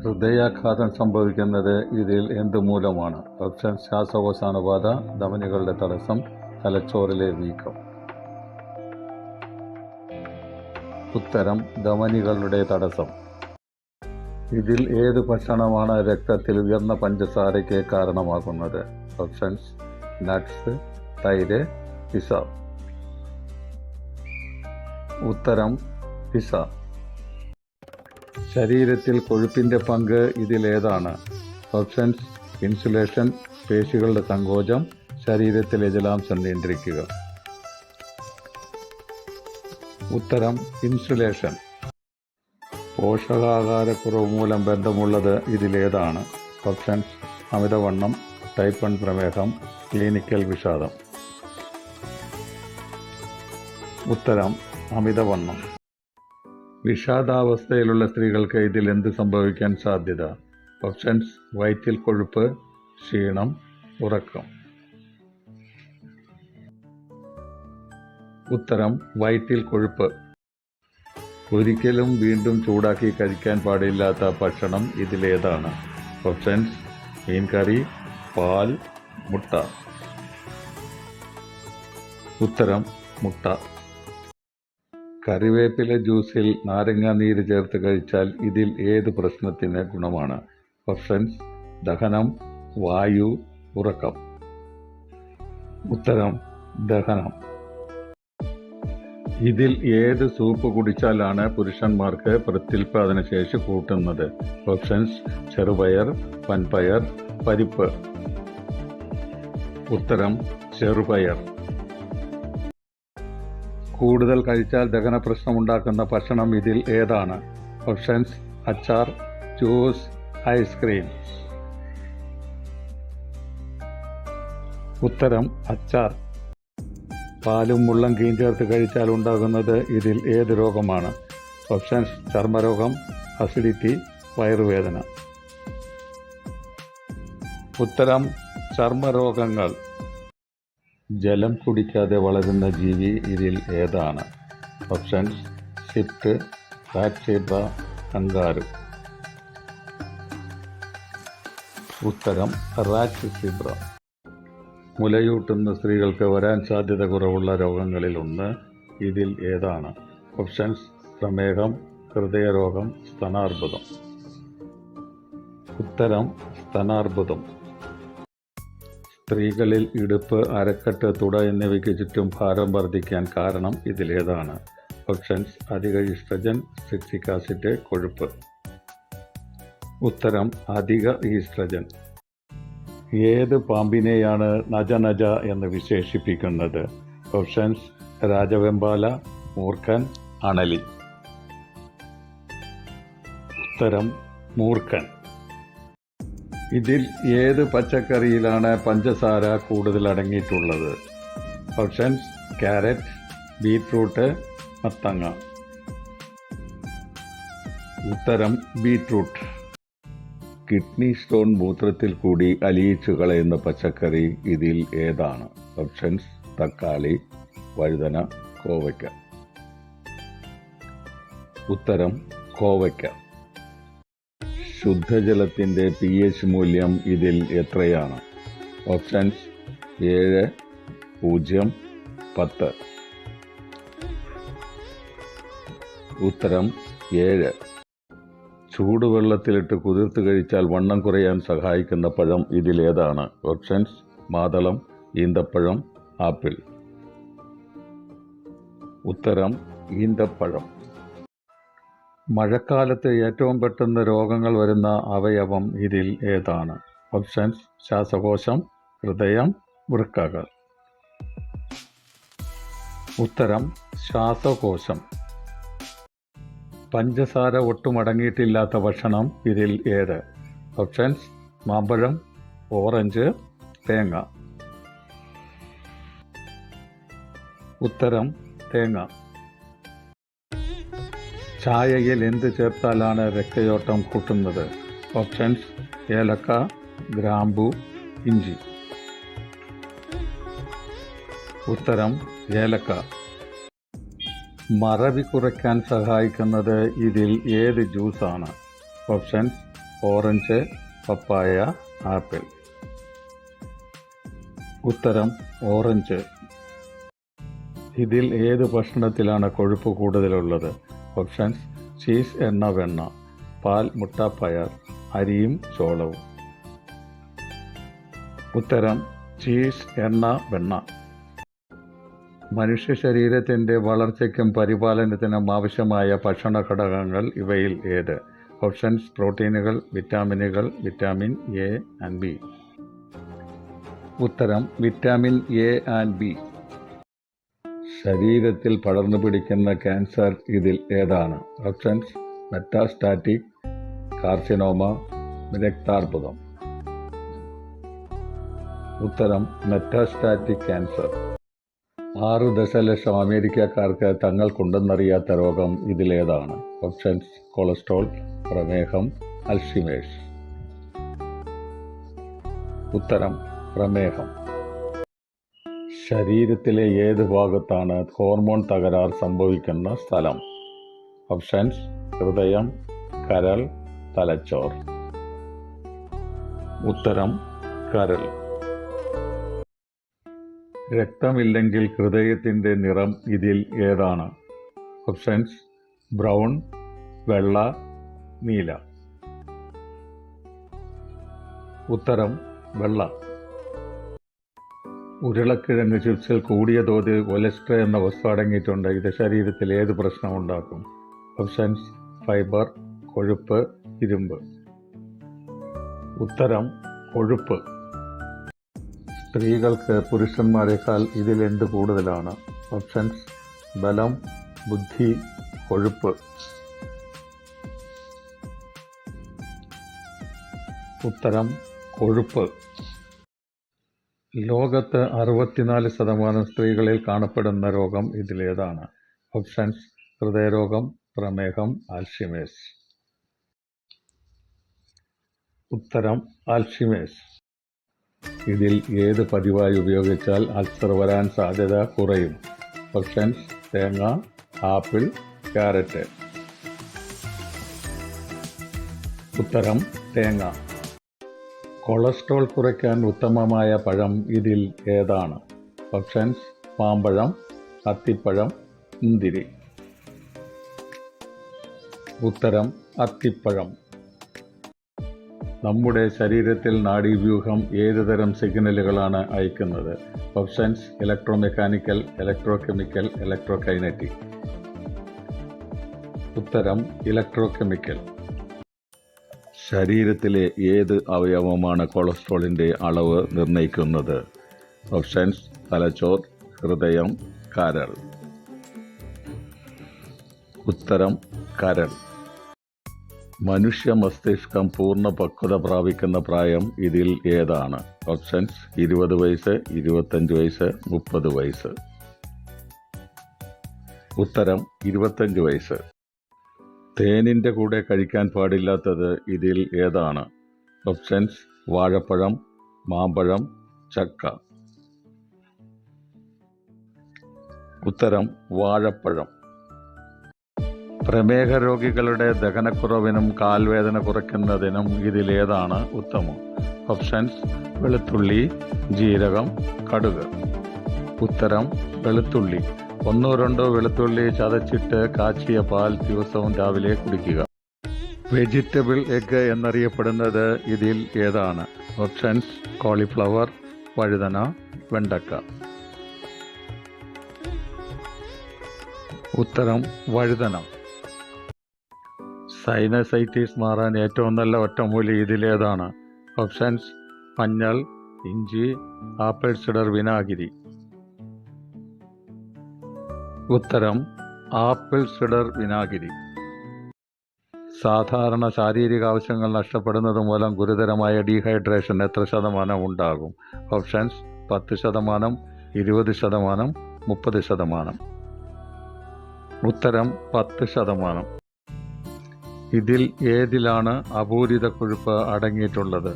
ഹൃദയാഘാതം സംഭവിക്കുന്നത് ഇതിൽ എന്തുമൂലമാണ്? ഓപ്ഷൻ: ശ്വാസകോശാണുബാധ, ധമനികളുടെ തടസ്സം, തലച്ചോറിലെ വീക്കം. ഉത്തരം: ധമനികളുടെ തടസ്സം. ഇതിൽ ഏത് ഭക്ഷണമാണ് രക്തത്തിൽ ഉയർന്ന പഞ്ചസാരയ്ക്ക് കാരണമാകുന്നത്? ഓപ്ഷൻസ്: നട്ട്സ്, തൈര്, പിസ്സ. ഉത്തരം: പിസ്സ. ശരീരത്തിൽ കൊഴുപ്പിന്റെ പങ്ക് ഇതിലേതാണ്? ഓപ്ഷൻസ്: ഇൻസുലേഷൻ, പേശികളുടെ സങ്കോചം, ശരീരത്തിലെ ജലാംശം നിയന്ത്രിക്കുക. ഉത്തരം: ഇൻസുലേഷൻ. പോഷകാഹാരക്കുറവ് മൂലം ബന്ധമുള്ളത് ഇതിലേതാണ്? ഓപ്ഷൻസ്: അമിതവണ്ണം, ടൈപ്പ് 1 പ്രമേഹം, ക്ലിനിക്കൽ വിഷാദം. ഉത്തരം: അമിതവണ്ണം. വിഷാദാവസ്ഥയിലുള്ള സ്ത്രീകൾക്ക് ഇതിൽ എന്ത് സംഭവിക്കാൻ സാധ്യത? ഓപ്ഷൻസ്: വയറ്റിൽ കൊഴുപ്പ്, ക്ഷീണം, ഉറക്കം. ഉത്തരം: വയറ്റിൽ കൊഴുപ്പ്. ഒരിക്കലും വീണ്ടും ചൂടാക്കി കഴിക്കാൻ പാടില്ലാത്ത ഭക്ഷണം ഇതിലേതാണ്? ഓപ്ഷൻസ്: മീൻകറി, പാൽ, മുട്ട. ഉത്തരം: മുട്ട. കറിവേപ്പില ജ്യൂസിൽ നാരങ്ങ നീര് ചേർത്ത് കഴിച്ചാൽ ഇതിൽ ഏത് പ്രശ്നത്തിന് ഗുണമാണ്? ഓപ്ഷൻസ്: ദഹനം, വായു, ഉറക്കം. ഉത്തരം: ദഹനം. ഇതിൽ ഏത് സൂപ്പ് കുടിച്ചാലാണ് പുരുഷന്മാർക്ക് പ്രത്യുൽപാദന ശേഷി കൂട്ടുന്നത്? ഓപ്ഷൻസ്: ചെറുപയർ, വൻപയർ, പരിപ്പ്. ഉത്തരം: ചെറുപയർ. കൂടുതൽ കഴിച്ചാൽ ദഹന പ്രശ്നമുണ്ടാക്കുന്ന ഭക്ഷണം ഇതിൽ ഏതാണ്? ഓപ്ഷൻസ്: അച്ചാർ, ജ്യൂസ്, ഐസ്ക്രീം. ഉത്തരം: അച്ചാർ. പാലും മുള്ളങ്കിയും ചേർത്ത് കഴിച്ചാൽ ഉണ്ടാകുന്നത് ഇതിൽ ഏത് രോഗമാണ്? ഓപ്ഷൻസ്: ചർമ്മരോഗം, അസിഡിറ്റി, വയറുവേദന. ഉത്തരം: ചർമ്മരോഗങ്ങൾ. ജലം കുടിക്കാതെ വളരുന്ന ജീവി ഇതിൽ ഏതാണ്? Options: sit, rat zebra, kangaroo. ഉത്തരം: റാറ്റ് സീബ്ര. മുലയൂട്ടുന്ന സ്ത്രീകൾക്ക് വരാൻ സാധ്യത കുറവുള്ള രോഗങ്ങളിൽ ഒന്ന് ഇതിൽ ഏതാണ്? ഓപ്ഷൻസ്: പ്രമേഹം, ഹൃദയരോഗം, സ്തനാർബുദം. ഉത്തരം: സ്തനാർബുദം. സ്ത്രീകളിൽ ഇടുപ്പ്, അരക്കെട്ട്, തുട എന്നിവയ്ക്ക് ചുറ്റും ഭാരം വർദ്ധിക്കാൻ കാരണം ഇതിലേതാണ്? ഓപ്ഷൻസ്: അധിക ഈസ്ട്രജൻ, സിട്രിക് ആസിഡ്, കൊഴുപ്പ്. ഉത്തരം: അധിക ഈസ്ട്രജൻ. ഏത് പാമ്പിനെയാണ് നജനജ എന്ന് വിശേഷിപ്പിക്കുന്നത്? ഓപ്ഷൻസ്: രാജവെമ്പാല, മൂർഖൻ, അണലി. ഉത്തരം: മൂർഖൻ. ഇതിൽ ഏത് പച്ചക്കറിയിലാണ് പഞ്ചസാര കൂടുതൽ അടങ്ങിയിട്ടുള്ളത്? ഓപ്ഷൻസ്: ക്യാരറ്റ്, ബീറ്റ്റൂട്ട്, മത്തങ്ങ. ഉത്തരം: ബീറ്റ്റൂട്ട്. കിഡ്നി സ്റ്റോൺ മൂത്രത്തിൽ കൂടി അലിയിച്ചു കളയുന്ന പച്ചക്കറി ഇതിൽ ഏതാണ്? ഓപ്ഷൻസ്: തക്കാളി, വഴുതന, കോവയ്ക്ക. ഉത്തരം: കോവയ്ക്ക. ശുദ്ധജലത്തിൻ്റെ pH മൂല്യം ഇതിൽ എത്രയാണ്? ഓപ്ഷൻസ്: 7, 0, 10. ഉത്തരം: 7. ചൂടുവെള്ളത്തിലിട്ട് കുതിർത്ത് കഴിച്ചാൽ വണ്ണം കുറയാൻ സഹായിക്കുന്ന പഴം ഇതിലേതാണ്? ഓപ്ഷൻസ്: മാതളം, ഈന്തപ്പഴം, ആപ്പിൾ. ഉത്തരം: ഈന്തപ്പഴം. മഴക്കാലത്ത് ഏറ്റവും പെട്ടെന്ന് രോഗങ്ങൾ വരുന്ന അവയവം ഇതിൽ ഏതാണ്? ഓപ്ഷൻസ്: ശ്വാസകോശം, ഹൃദയം, വൃക്കകൾ. ഉത്തരം: ശ്വാസകോശം. പഞ്ചസാര ഒട്ടും അടങ്ങിയിട്ടില്ലാത്ത ഭക്ഷണം ഇതിൽ ഏത്? ഓപ്ഷൻസ്: മാമ്പഴം, ഓറഞ്ച്, തേങ്ങ. ഉത്തരം: തേങ്ങ. ചായയിൽ എന്ത് ചേർത്താലാണ് രക്തയോട്ടം കൂട്ടുന്നത്? ഓപ്ഷൻസ്: ഏലക്ക, ഗ്രാമ്പു, ഇഞ്ചി. ഉത്തരം: ഏലക്ക. മറവി കുറയ്ക്കാൻ സഹായിക്കുന്നത് ഇതിൽ ഏത് ജ്യൂസാണ്? ഓപ്ഷൻസ്: ഓറഞ്ച്, പപ്പായ, ആപ്പിൾ. ഉത്തരം ഓറഞ്ച്. ഇതിൽ ഏത് ഭക്ഷണത്തിലാണ് കൊഴുപ്പ് കൂടുതലുള്ളത്? ഓപ്ഷൻസ്: ചീസ്, എണ്ണ, വെണ്ണ, പാൽ, മുട്ട, പയർ, അരിയും ചോളവും. ഉത്തരം ചീസ്, എണ്ണ, വെണ്ണ. മനുഷ്യ ശരീരത്തിൻ്റെ വളർച്ചയ്ക്കും പരിപാലനത്തിനും ആവശ്യമായ ഭക്ഷണ ഘടകങ്ങൾ ഇവയിൽ ഏത്? ഓപ്ഷൻസ്: പ്രോട്ടീനുകൾ, വിറ്റാമിനുകൾ, വിറ്റാമിൻ എ ആൻഡ് ബി. ഉത്തരം വിറ്റാമിൻ എ ആൻഡ് ബി. ശരീരത്തിൽ പടർന്നു പിടിക്കുന്ന ക്യാൻസർ ഇതിൽ ഏതാണ്? ഓപ്ഷൻസ്: മെറ്റാസ്റ്റാറ്റിക്, കാർസിനോമ, രക്താർബുദം. ഉത്തരം മെറ്റാസ്റ്റാറ്റിക് ക്യാൻസർ. 6 ദശലക്ഷം അമേരിക്കക്കാർക്ക് തങ്ങൾക്കുണ്ടെന്നറിയാത്ത രോഗം ഇതിലേതാണ്? ഓപ്ഷൻസ്: കൊളസ്ട്രോൾ, പ്രമേഹം, അൽഷിമേഴ്സ്. ഉത്തരം പ്രമേഹം. ശരീരത്തിലെ ഏത് ഭാഗത്താണ് ഹോർമോൺ തകരാർ സംഭവിക്കുന്ന സ്ഥലം? ഓപ്ഷൻസ്: ഹൃദയം, കരൾ, തലച്ചോർ. ഉത്തരം കരൾ. രക്തമില്ലെങ്കിൽ ഹൃദയത്തിൻ്റെ നിറം ഇതിൽ ഏതാണ്? ഓപ്ഷൻസ്: ബ്രൗൺ, വെള്ള, നീല. ഉത്തരം വെള്ള. ഉരുളക്കിഴങ്ങ് ചിപ്സിൽ കൂടിയ തോതിൽ കൊലസ്ട്രോൾ എന്ന വസ്തു അടങ്ങിയിട്ടുണ്ട്. ഇത് ശരീരത്തിൽ ഏത് പ്രശ്നം ഉണ്ടാക്കും? ഓപ്ഷൻസ്: ഫൈബർ, കൊഴുപ്പ്, ഇരുമ്പ്. ഉത്തരം കൊഴുപ്പ്. സ്ത്രീകൾക്ക് പുരുഷന്മാരെക്കാൾ ഇതിൽ എന്ത് കൂടുതലാണ്? ഓപ്ഷൻസ്: ബലം, ബുദ്ധി, കൊഴുപ്പ്. ഉത്തരം കൊഴുപ്പ്. ലോകത്ത് 64% സ്ത്രീകളിൽ കാണപ്പെടുന്ന രോഗം ഇതിലേതാണ്? ഓപ്ഷൻസ്: ഹൃദയരോഗം, പ്രമേഹം, അൽഷിമേഴ്സ്. ഉത്തരം അൽഷിമേഴ്സ്. ഇതിൽ ഏത് പതിവായി ഉപയോഗിച്ചാൽ അൾസർ വരാൻ സാധ്യത കുറയും? ഓപ്ഷൻസ്: തേങ്ങ, ആപ്പിൾ, ക്യാരറ്റ്. ഉത്തരം തേങ്ങ. കൊളസ്ട്രോൾ കുറയ്ക്കാൻ ഉത്തമമായ പഴം ഇതിൽ ഏതാണ്? ഓപ്ഷൻസ്: മാമ്പഴം, അത്തിപ്പഴം, മുന്തിരി. ഉത്തരം അത്തിപ്പഴം. നമ്മുടെ ശരീരത്തിൽ നാഡീവ്യൂഹം ഏതുതരം സിഗ്നലുകളാണ് അയക്കുന്നത്? Options: electromechanical, electrochemical, electrokinetic. ഉത്തരം ഇലക്ട്രോകെമിക്കൽ. ശരീരത്തിലെ ഏത് അവയവമാണ് കൊളസ്ട്രോളിൻ്റെ അളവ് നിർണ്ണയിക്കുന്നത്? ഓപ്ഷൻസ്: തലച്ചോർ, ഹൃദയം, കരൾ. ഉത്തരം കരൾ. മനുഷ്യ മസ്തിഷ്കം പൂർണ്ണ പക്വത പ്രാപിക്കുന്ന പ്രായം ഇതിൽ ഏതാണ്? ഓപ്ഷൻസ്: 20 വയസ്സ്, 25 വയസ്സ്, 30 വയസ്സ്. ഉത്തരം 25 വയസ്സ്. തേനിൻ്റെ കൂടെ കഴിക്കാൻ പാടില്ലാത്തത് ഇതിൽ ഏതാണ്? ഓപ്ഷൻസ്: വാഴപ്പഴം, മാമ്പഴം, ചക്ക. ഉത്തരം വാഴപ്പഴം. പ്രമേഹ രോഗികളുടെ ദഹനക്കുറവിനും കാൽവേദന കുറയ്ക്കുന്നതിനും ഇതിലേതാണ് ഉത്തമം? ഓപ്ഷൻസ്: വെളുത്തുള്ളി, ജീരകം, കടുക്. ഉത്തരം വെളുത്തുള്ളി. 1-2 വെളുത്തുള്ളി ചതച്ചിട്ട് കാച്ചിയ പാൽ ദിവസവും രാവിലെ കുടിക്കുക. വെജിറ്റബിൾ എഗ് എന്നറിയപ്പെടുന്നത് ഇതിൽ ഏതാണ്? ഓപ്ഷൻസ്: കോളിഫ്ലവർ, വഴുതന, വെണ്ടക്ക. ഉത്തരം വഴുതന. സൈനസൈറ്റിസ് മാറാൻ ഏറ്റവും നല്ല ഒറ്റമൂലി ഇതിലേതാണ്? ഓപ്ഷൻസ്: മഞ്ഞൾ, ഇഞ്ചി, ആപ്പിൾ സിഡർ വിനാഗിരി. ഉത്തരം ആപ്പിൾ സിഡർ വിനാഗിരി. സാധാരണ ശാരീരിക ആവശ്യങ്ങൾ നഷ്ടപ്പെടുന്നത് മൂലം ഗുരുതരമായ ഡീഹൈഡ്രേഷൻ എത്ര ശതമാനം ഉണ്ടാകും? ഓപ്ഷൻസ്: 10%, 20%, 30%. ഉത്തരം 10%. ഇതിൽ ഏതിലാണ് അപൂരിത കൊഴുപ്പ് അടങ്ങിയിട്ടുള്ളത്?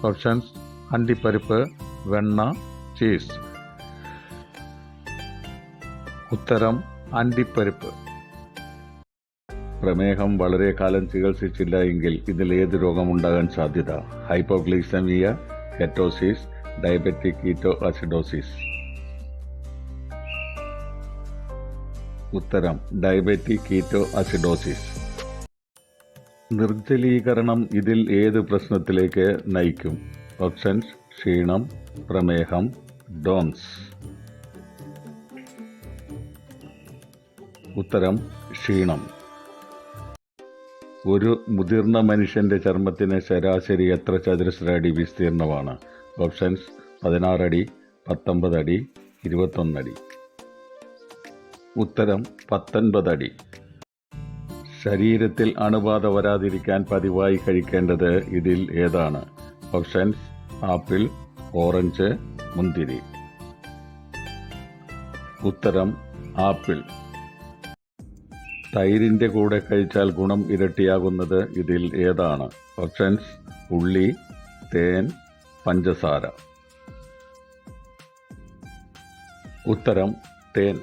ഓപ്ഷൻസ്: അണ്ടിപ്പരിപ്പ്, വെണ്ണ, ചീസ്. ഉത്തരം അണ്ടിപ്പരിപ്പ്. പ്രമേഹം വളരെ കാലം ചികിത്സിച്ചില്ല എങ്കിൽ ഇതിൽ ഏത് രോഗമുണ്ടാകാൻ സാധ്യത? ഹൈപ്പോഗ്ലൈസെമിയ, കെറ്റോസിസ്, ഡയബറ്റിക് കീറ്റോ അസിഡോസിസ്. ഉത്തരം ഡയബറ്റിക് കീറ്റോ അസിഡോസിസ്. നിർജ്ജലീകരണം ഇതിൽ ഏത് പ്രശ്നത്തിലേക്ക് നയിക്കും? ഓപ്ഷൻസ്: ക്ഷീണം, പ്രമേഹം, ഡോൺസ്. ഉത്തരം ക്ഷീണം. ഒരു മുതിർന്ന മനുഷ്യന്റെ ചർമ്മത്തിന് ശരാശരി എത്ര ചതുരശ്ര അടി വിസ്തീർണമാണ്? ഓപ്ഷൻസ്: 16 അടി, 19 അടി, 21 അടി. ഉത്തരം 19 അടി. ശരീരത്തിൽ അണുബാധ വരാതിരിക്കാൻ പതിവായി കഴിക്കേണ്ടത് ഇതിൽ ഏതാണ്? ഓപ്ഷൻസ്: ആപ്പിൾ, ഓറഞ്ച്, മുന്തിരി. ഉത്തരം ആപ്പിൾ. തൈരിന്റെ കൂടെ കഴിച്ചാൽ ഗുണം ഇരട്ടിയാകുന്നത് ഇതിൽ ഏതാണ്? ഓപ്ഷൻസ്: ഉള്ളി, തേൻ, പഞ്ചസാര. ഉത്തരം തേൻ.